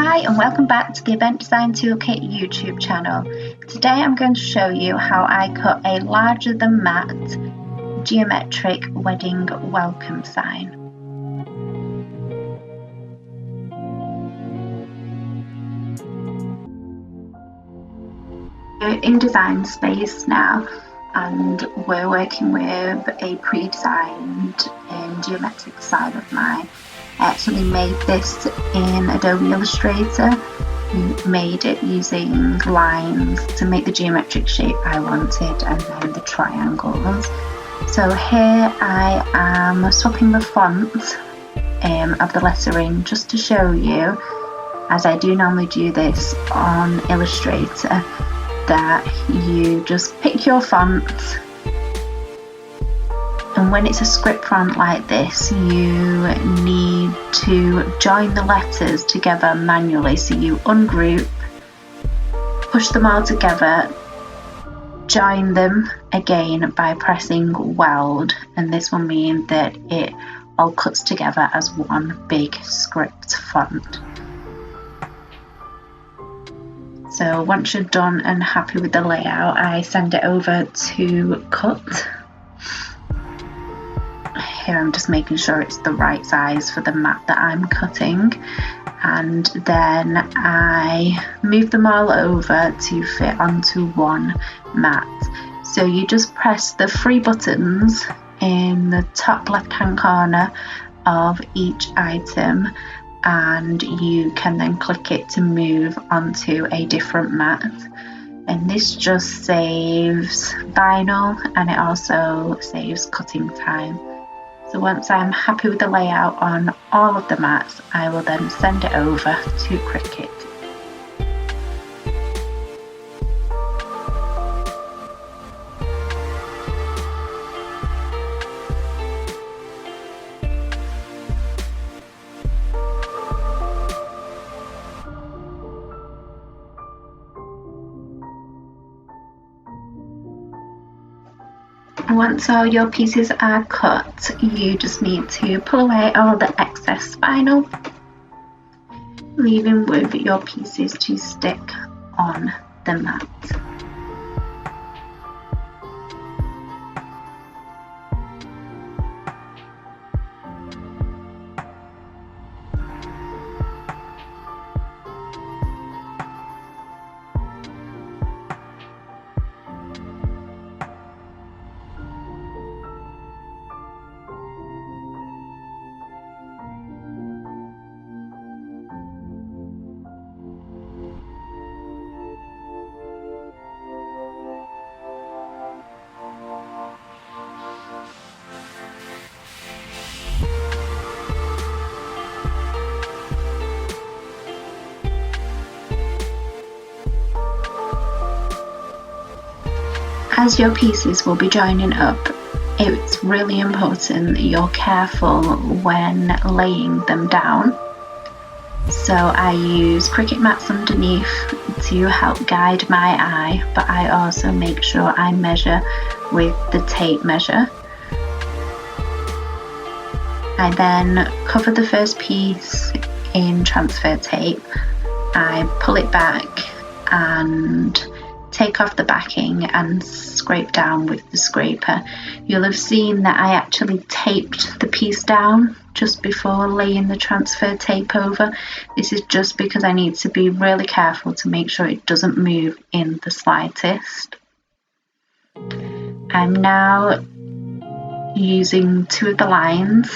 Hi and welcome back to the Event Design Toolkit YouTube channel. Today I'm going to show you how I cut a larger than matte geometric wedding welcome sign. We're in design space now and we're working with a pre-designed geometric sign of mine. I actually made this in Adobe Illustrator, made it using lines to make the geometric shape I wanted and then the triangles. So here I am swapping the font of the lettering just to show you, as I do normally do this on Illustrator, that you just pick your font. And when it's a script font like this, you need to join the letters together manually. So you ungroup, push them all together, join them again by pressing weld, and this will mean that it all cuts together as one big script font. So once you're done and happy with the layout, I send it over to cut. Here I'm just making sure it's the right size for the mat that I'm cutting, and then I move them all over to fit onto one mat. So you just press the three buttons in the top left hand corner of each item and you can then click it to move onto a different mat. And this just saves vinyl and it also saves cutting time. So once I'm happy with the layout on all of the mats, I will then send it over to Cricut. Once all your pieces are cut, you just need to pull away all the excess vinyl, leaving with your pieces to stick on the mat. As your pieces will be joining up, it's really important that you're careful when laying them down. So I use Cricut mats underneath to help guide my eye, but I also make sure I measure with the tape measure. I then cover the first piece in transfer tape. I pull it back and take off the backing and scrape down with the scraper. You'll have seen that I actually taped the piece down just before laying the transfer tape over. This is just because I need to be really careful to make sure it doesn't move in the slightest. I'm now using two of the lines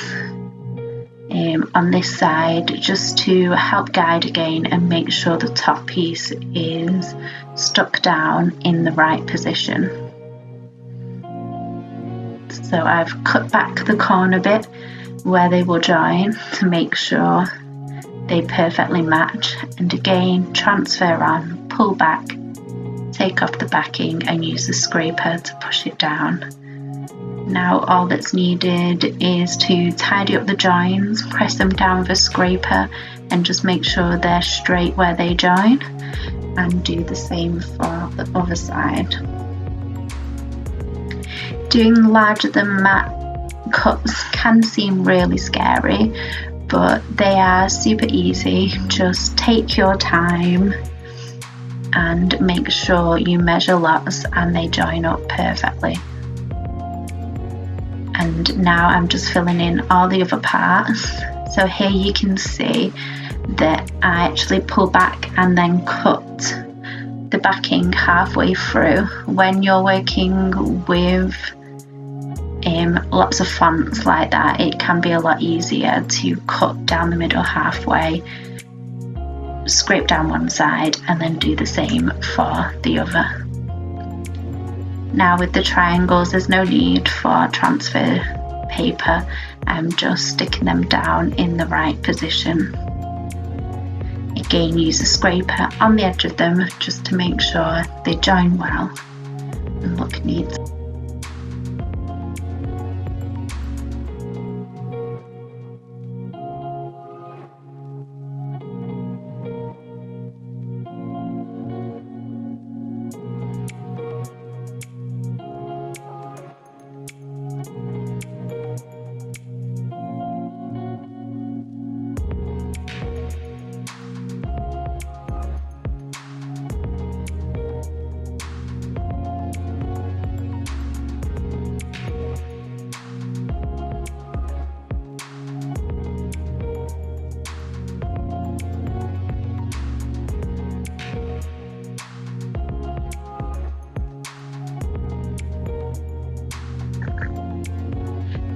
on this side just to help guide again and make sure the top piece is stuck down in the right position. So I've cut back the corner bit where they will join to make sure they perfectly match, and again transfer on, pull back, take off the backing and use the scraper to push it down. Now all that's needed is to tidy up the joins, press them down with a scraper and just make sure they're straight where they join, and do the same for the other side. Doing larger than matte cuts can seem really scary, but they are super easy. Just take your time and make sure you measure lots and they join up perfectly. And now I'm just filling in all the other parts. So here you can see that I actually pull back and then cut the backing halfway through. When you're working with lots of fonts like that, it can be a lot easier to cut down the middle halfway, scrape down one side and then do the same for the other. Now with the triangles, there's no need for transfer paper. I'm just sticking them down in the right position. Again, use a scraper on the edge of them just to make sure they join well and look neat.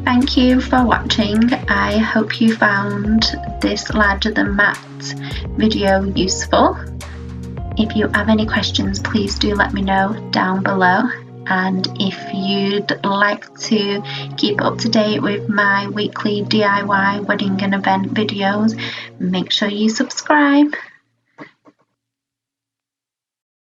Thank you for watching. I hope you found this larger than matte video useful. If you have any questions, please do let me know down below. And if you'd like to keep up to date with my weekly DIY wedding and event videos, make sure you subscribe.